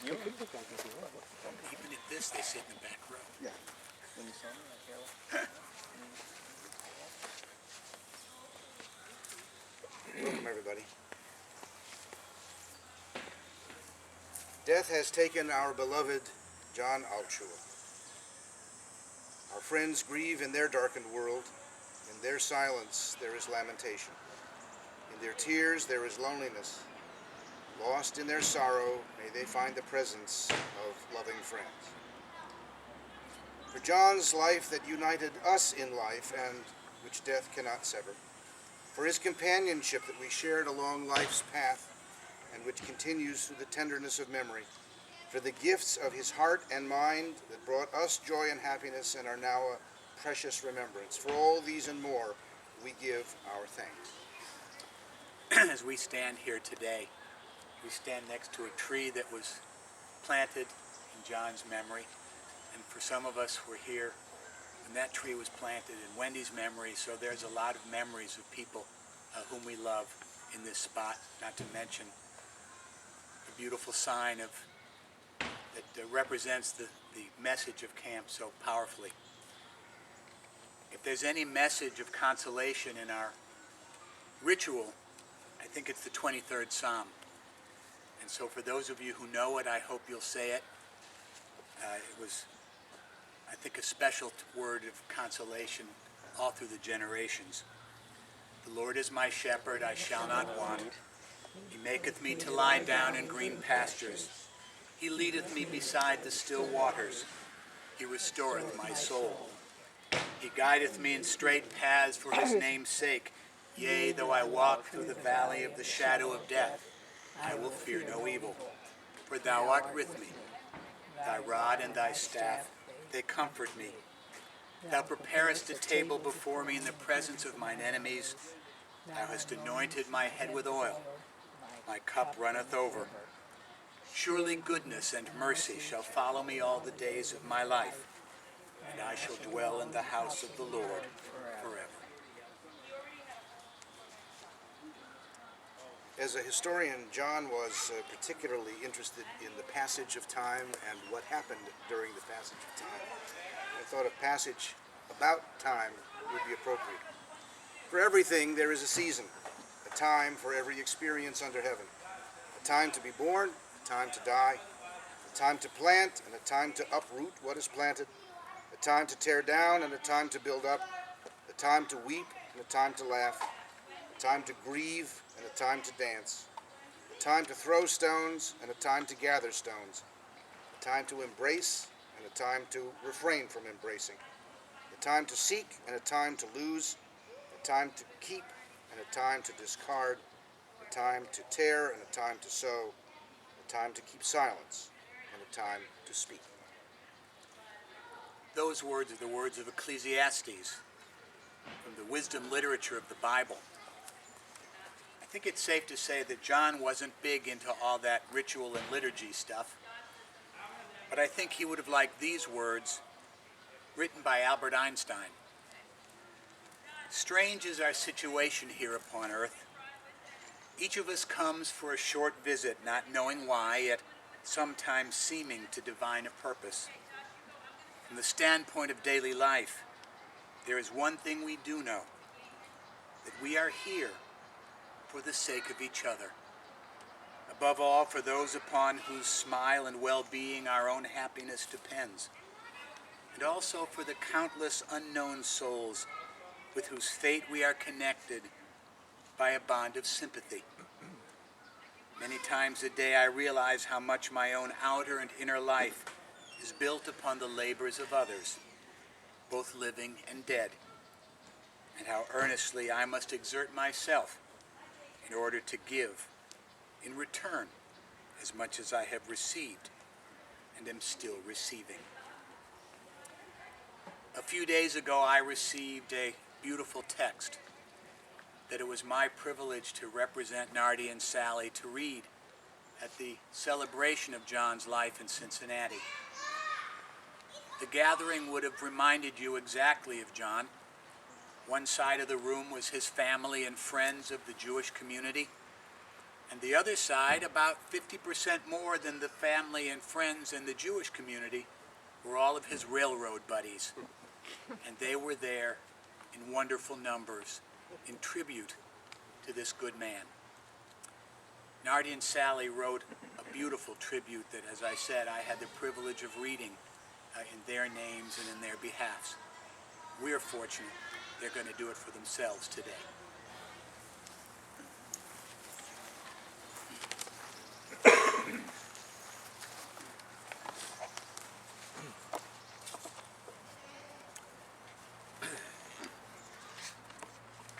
You could look like if you want. Even at this, they sit in the back row. Yeah. When you saw me, Welcome, everybody. Death has taken our beloved John Altshuler. Our friends grieve in their darkened world. In their silence, there is lamentation. In their tears, there is loneliness. Lost in their sorrow, may they find the presence of loving friends. For John's life that united us in life and which death cannot sever. For his companionship that we shared along life's path and which continues through the tenderness of memory. For the gifts of his heart and mind that brought us joy and happiness and are now a precious remembrance. For all these and more, we give our thanks. As we stand here today, we stand next to a tree that was planted in John's memory. And for some of us, we're here when that tree was planted in Wendy's memory, so there's a lot of memories of people whom we love in this spot, not to mention the beautiful sign that represents the message of camp so powerfully. If there's any message of consolation in our ritual, I think it's the 23rd Psalm. And so for those of you who know it, I hope you'll say it. It was, I think, a special word of consolation all through the generations. The Lord is my shepherd, I shall not want. He maketh me to lie down in green pastures. He leadeth me beside the still waters. He restoreth my soul. He guideth me in straight paths for his name's sake. Yea, though I walk through the valley of the shadow of death, I will fear no evil. For thou art with me. Thy rod and thy staff, they comfort me. Thou preparest a table before me in the presence of mine enemies. Thou hast anointed my head with oil. My cup runneth over. Surely goodness and mercy shall follow me all the days of my life, and I shall dwell in the house of the Lord forever. As a historian, John was particularly interested in the passage of time and what happened during the passage of time. I thought a passage about time would be appropriate. For everything there is a season, a time for every experience under heaven, a time to be born, a time to die, a time to plant and a time to uproot what is planted, a time to tear down and a time to build up, a time to weep and a time to laugh, a time to grieve and a time to dance, a time to throw stones and a time to gather stones, a time to embrace and a time to refrain from embracing, a time to seek and a time to lose, a time to keep and a time to discard, a time to tear and a time to sow, a time to keep silence and a time to speak. Those words are the words of Ecclesiastes from the wisdom literature of the Bible. I think it's safe to say that John wasn't big into all that ritual and liturgy stuff, but I think he would have liked these words written by Albert Einstein. Strange is our situation here upon earth. Each of us comes for a short visit, not knowing why, yet sometimes seeming to divine a purpose. From the standpoint of daily life, there is one thing we do know, that we are here for the sake of each other. Above all, for those upon whose smile and well-being our own happiness depends, and also for the countless unknown souls with whose fate we are connected by a bond of sympathy. Many times a day I realize how much my own outer and inner life is built upon the labors of others, both living and dead, and how earnestly I must exert myself in order to give, in return, as much as I have received and am still receiving. A few days ago I received a beautiful text that it was my privilege to represent Nardi and Sally to read at the celebration of John's life in Cincinnati. The gathering would have reminded you exactly of John. One side of the room was his family and friends of the Jewish community, And the other side, about 50% more than the family and friends in the Jewish community, were all of his railroad buddies. And they were there in wonderful numbers in tribute to this good man. Nardi and Sally wrote a beautiful tribute that, as I said, I had the privilege of reading in their names and in their behalfs. We're fortunate they're going to do it for themselves today.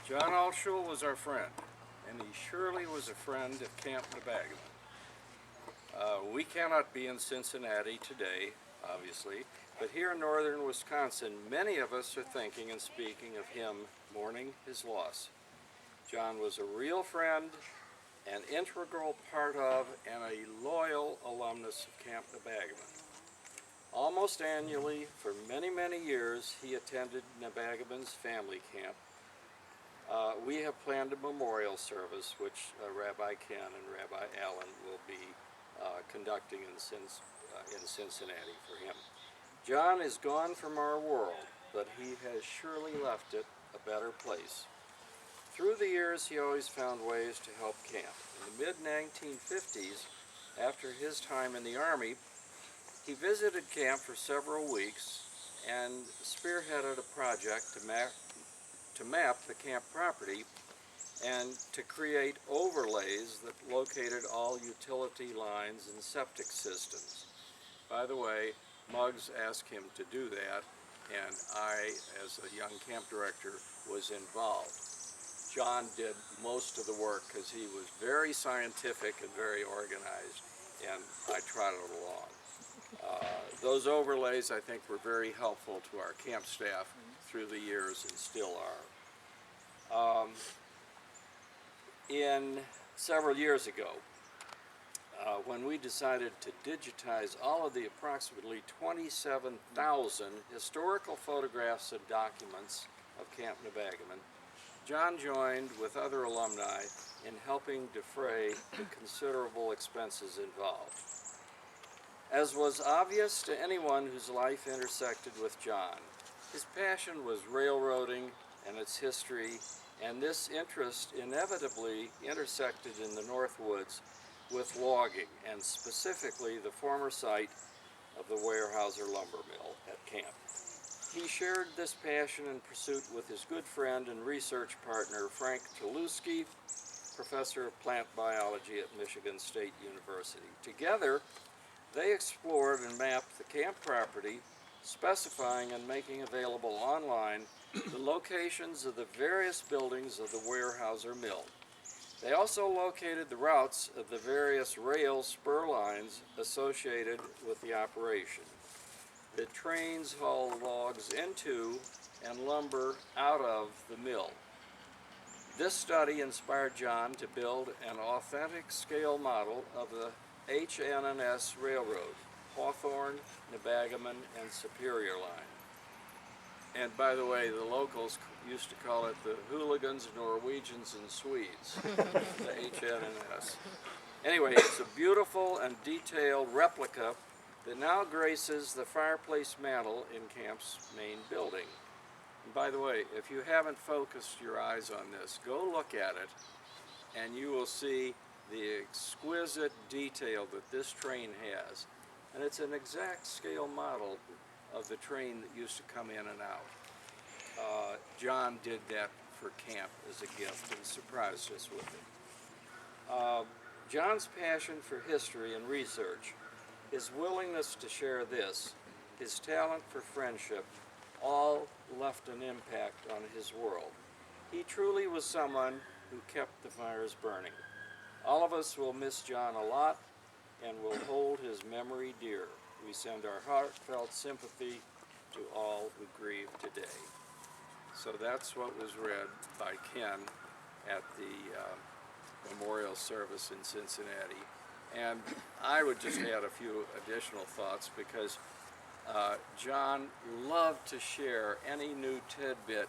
John Altshul was our friend, and he surely was a friend of Camp Nebagaman. We cannot be in Cincinnati today, obviously, but here in northern Wisconsin, many of us are thinking and speaking of him, mourning his loss. John was a real friend, an integral part of, and a loyal alumnus of Camp Nebagaman. Almost annually, for many, many years, he attended Nebagaman's family camp. We have planned a memorial service, which Rabbi Ken and Rabbi Allen will be conducting in Cincinnati for him. John is gone from our world, but he has surely left it a better place. Through the years, he always found ways to help camp. In the mid-1950s, after his time in the Army, he visited camp for several weeks and spearheaded a project to map the camp property and to create overlays that located all utility lines and septic systems. By the way, Muggs asked him to do that, and I, as a young camp director, was involved. John did most of the work because he was very scientific and very organized, and I trotted along. Those overlays, I think, were very helpful to our camp staff through the years and still are. Several years ago, when we decided to digitize all of the approximately 27,000 historical photographs and documents of Camp Nebagaman, John joined with other alumni in helping defray the considerable expenses involved. As was obvious to anyone whose life intersected with John, his passion was railroading and its history, and this interest inevitably intersected in the Northwoods with logging, and specifically the former site of the Weyerhaeuser lumber mill at camp. He shared this passion and pursuit with his good friend and research partner, Frank Toluski, professor of plant biology at Michigan State University. Together, they explored and mapped the camp property, specifying and making available online the locations of the various buildings of the Weyerhaeuser mill. They also located the routes of the various rail spur lines associated with the operation. The trains haul logs into and lumber out of the mill. This study inspired John to build an authentic scale model of the H&S Railroad, Hawthorne, Nebagaman, and Superior Line. And by the way, the locals used to call it the hooligans, Norwegians, and Swedes, the H&S. Anyway, it's a beautiful and detailed replica that now graces the fireplace mantel in camp's main building. And by the way, if you haven't focused your eyes on this, go look at it, and you will see the exquisite detail that this train has. And it's an exact scale model of the train that used to come in and out. John did that for camp as a gift and surprised us with it. John's passion for history and research, his willingness to share this, his talent for friendship, all left an impact on his world. He truly was someone who kept the fires burning. All of us will miss John a lot and will hold his memory dear. We send our heartfelt sympathy to all who grieve today. So that's what was read by Ken at the memorial service in Cincinnati. And I would just add a few additional thoughts because John loved to share any new tidbit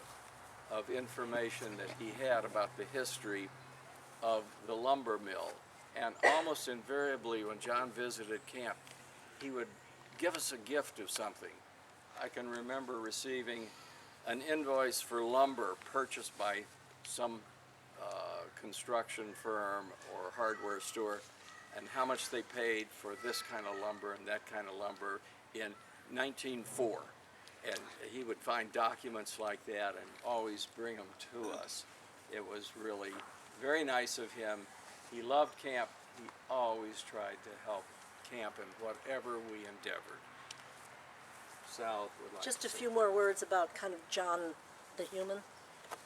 of information that he had about the history of the lumber mill. And almost invariably when John visited camp, he would give us a gift of something. I can remember receiving an invoice for lumber purchased by some construction firm or hardware store, and how much they paid for this kind of lumber and that kind of lumber in 1904. And he would find documents like that and always bring them to us. It was really very nice of him. He loved camp. He always tried to help camp in whatever we endeavored. Sal would like Just to a say- few more words about kind of John the human.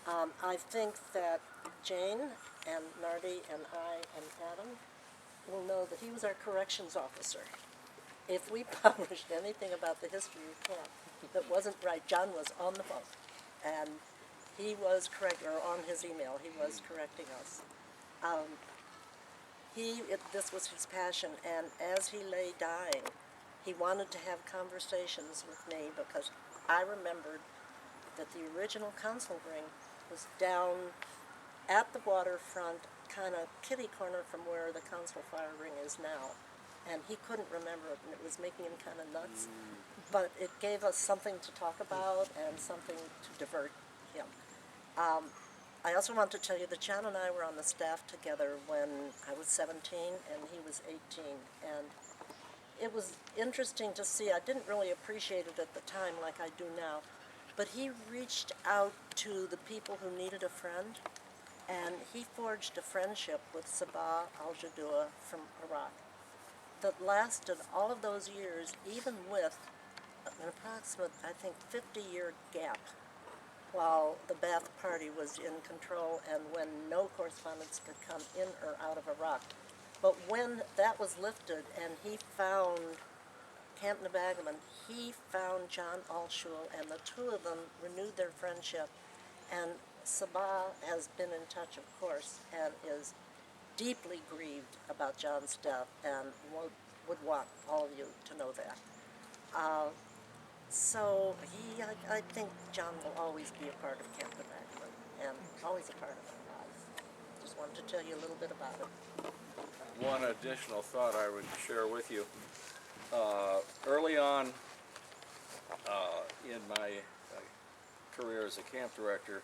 I think that Jane and Nardi and I and Adam will know that he was our corrections officer. If we published anything about the history of camp that wasn't right, John was on the phone, and he was or on his email, he was correcting us. This was his passion, and as he lay dying, he wanted to have conversations with me because I remembered that the original council ring was down at the waterfront, kind of kitty corner from where the council fire ring is now. And he couldn't remember it, and it was making him kind of nuts. But it gave us something to talk about and something to divert him. I also want to tell you that John and I were on the staff together when I was 17 and he was 18. And it was interesting to see. I didn't really appreciate it at the time like I do now. But he reached out to the people who needed a friend, and he forged a friendship with Sabah al-Jadua from Iraq that lasted all of those years, even with an approximate, I think, 50-year gap while the Ba'ath Party was in control and when no correspondence could come in or out of Iraq. But when that was lifted and he found Camp Nebagaman, he found John Alshul, and the two of them renewed their friendship. And Sabah has been in touch, of course, and is deeply grieved about John's death and would want all of you to know that. So I think John will always be a part of Camp Nebagaman and always a part of our lives. Just wanted to tell you a little bit about it. One additional thought I would share with you. Early on in my career as a camp director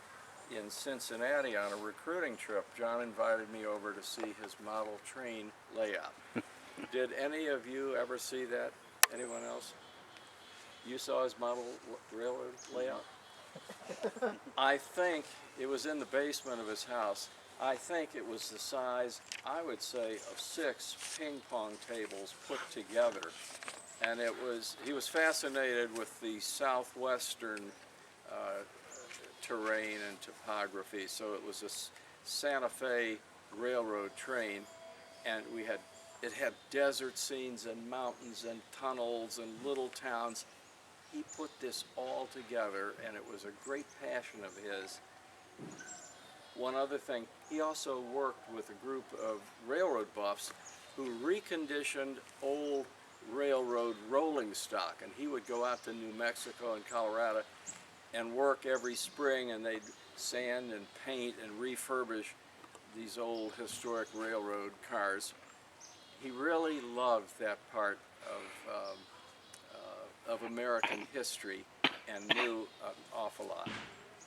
in Cincinnati on a recruiting trip, John invited me over to see his model train layout. Did any of you ever see that? Anyone else? You saw his model railroad layout? I think it was in the basement of his house. I think it was the size, I would say, of 6 ping pong tables put together. And he was fascinated with the southwestern terrain and topography. So it was a Santa Fe railroad train, and it had desert scenes and mountains and tunnels and little towns. He put this all together, and it was a great passion of his. One other thing, he also worked with a group of railroad buffs who reconditioned old railroad rolling stock, and he would go out to New Mexico and Colorado and work every spring, and they'd sand and paint and refurbish these old historic railroad cars. He really loved that part of American history and knew an awful lot.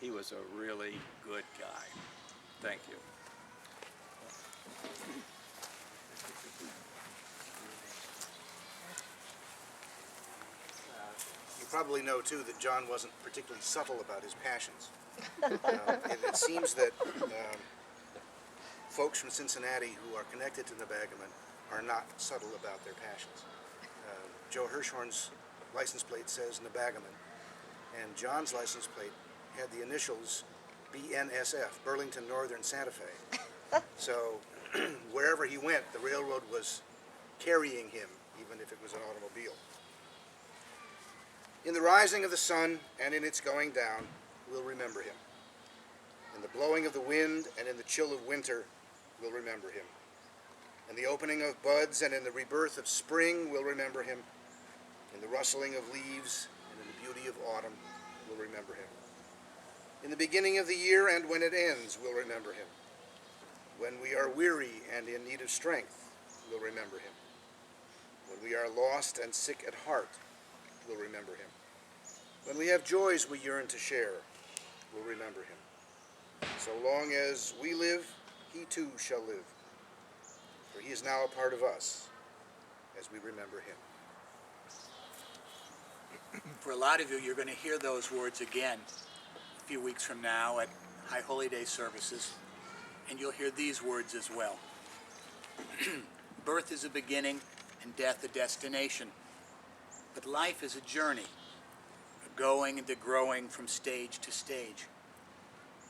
He was a really good guy. Thank you. You probably know, too, that John wasn't particularly subtle about his passions. And it seems that folks from Cincinnati who are connected to Nebagaman are not subtle about their passions. Joe Hirschhorn's license plate says Nebagaman, and John's license plate had the initials BNSF, Burlington Northern Santa Fe. So wherever he went, the railroad was carrying him, even if it was an automobile. In the rising of the sun and in its going down, we'll remember him. In the blowing of the wind and in the chill of winter, we'll remember him. In the opening of buds and in the rebirth of spring, we'll remember him. In the rustling of leaves and in the beauty of autumn, we'll remember him. In the beginning of the year and when it ends, we'll remember him. When we are weary and in need of strength, we'll remember him. When we are lost and sick at heart, we'll remember him. When we have joys we yearn to share, we'll remember him. So long as we live, he too shall live, for he is now a part of us as we remember him. For a lot of you, you're going to hear those words again a few weeks from now at High Holy Day services, and you'll hear these words as well. Birth is a beginning and death a destination, but life is a journey, a going and a growing from stage to stage,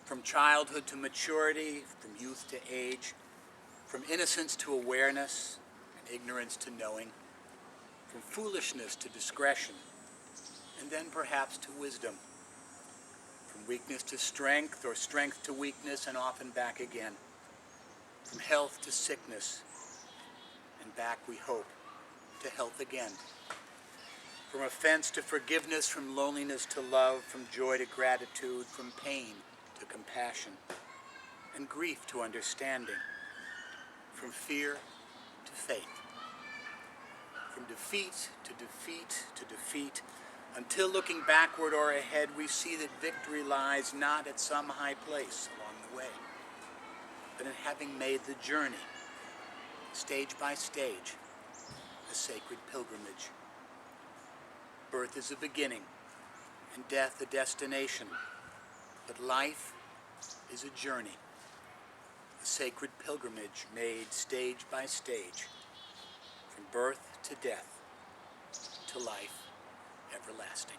from childhood to maturity, from youth to age, from innocence to awareness and ignorance to knowing, from foolishness to discretion, and then perhaps to wisdom, from weakness to strength or strength to weakness and often back again, from health to sickness, and back, we hope, to health again, from offense to forgiveness, from loneliness to love, from joy to gratitude, from pain to compassion, and grief to understanding, from fear to faith, from defeat to defeat to defeat, until looking backward or ahead, we see that victory lies not at some high place along the way, but in having made the journey, stage by stage, a sacred pilgrimage. Birth is a beginning, and death a destination, but life is a journey, a sacred pilgrimage made stage by stage, from birth to death, to life everlasting.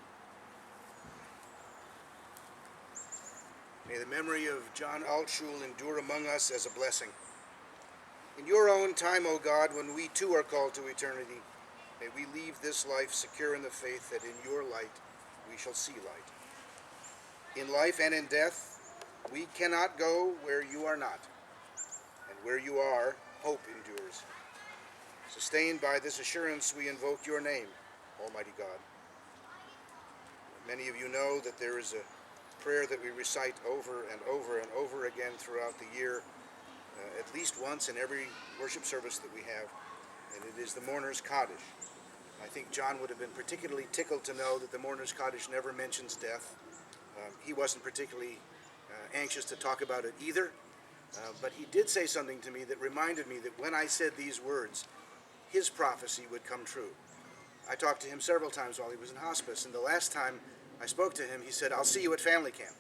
May the memory of John Altschul endure among us as a blessing. In your own time, O God, when we too are called to eternity, may we leave this life secure in the faith that in your light we shall see light. In life and in death, we cannot go where you are not, and where you are, hope endures. Sustained by this assurance, we invoke your name, Almighty God. Many of you know that there is a prayer that we recite over and over and over again throughout the year, at least once in every worship service that we have, and it is the Mourner's Kaddish. I think John would have been particularly tickled to know that the Mourner's Kaddish never mentions death. He wasn't particularly anxious to talk about it either, but he did say something to me that reminded me that when I said these words, his prophecy would come true. I talked to him several times while he was in hospice, and the last time I spoke to him, he said, "I'll see you at family camp."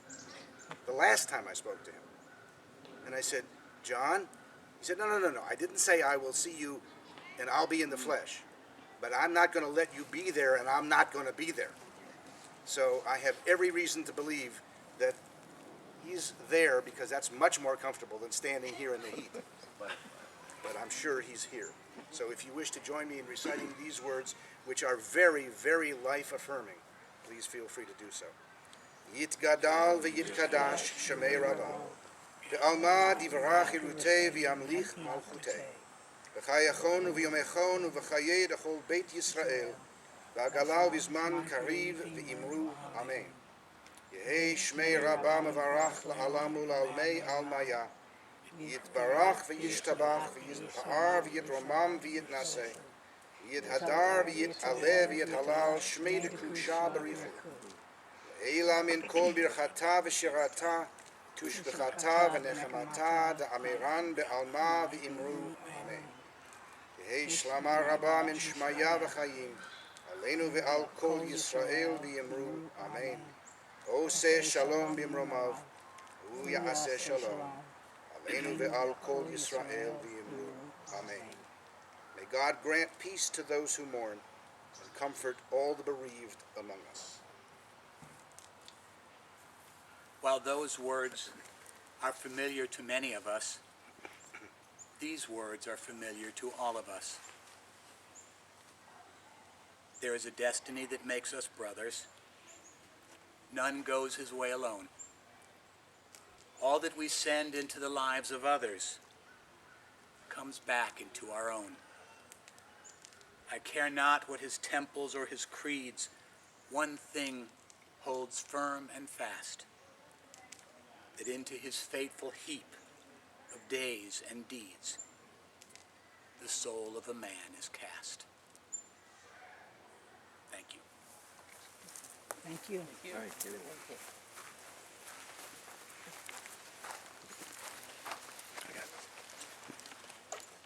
The last time I spoke to him. And I said, "John?" He said, No. I didn't say I will see you and I'll be in the flesh. But I'm not going to let you be there, and I'm not going to be there. So I have every reason to believe that he's there, because that's much more comfortable than standing here in the heat. But I'm sure he's here. So if you wish to join me in reciting these words, which are very, very life-affirming, please feel free to do so. Yitgadal v'yitkadash shemei Rabbah, ve'alma divrach ilutei v'yamlich malchutei, v'chayachon v'yomechon v'chayei d'chol beit Yisrael, v'agalal v'zman kariv v'imru amen. Yehei shmei Rabbah mevarach la'alam u'la'almei almaya, yitbarach v'yishtabach v'yitpa'ar v'yitromam v'yitnaseh, v'yithadar v'yitaleh v'yithalal shmei d'krusha b'richu. Eila min kol birchata v'shirata, tushbechata v'nechemata, da'amiran be'alma v'imru, amen. Yehei shlama rabba min shmaya v'chayim, aleinu ve'al kol Yisrael v'imru, amen. Oseh shalom b'imromav, hu ya'aseh shalom, aleinu ve'al kol Yisrael v'imru, amen. May God grant peace to those who mourn, and comfort all the bereaved among us. While those words are familiar to many of us, these words are familiar to all of us. There is a destiny that makes us brothers. None goes his way alone. All that we send into the lives of others comes back into our own. I care not what his temples or his creeds, one thing holds firm and fast, that into his fateful heap of days and deeds, the soul of a man is cast. Thank you. Thank you. Thank you.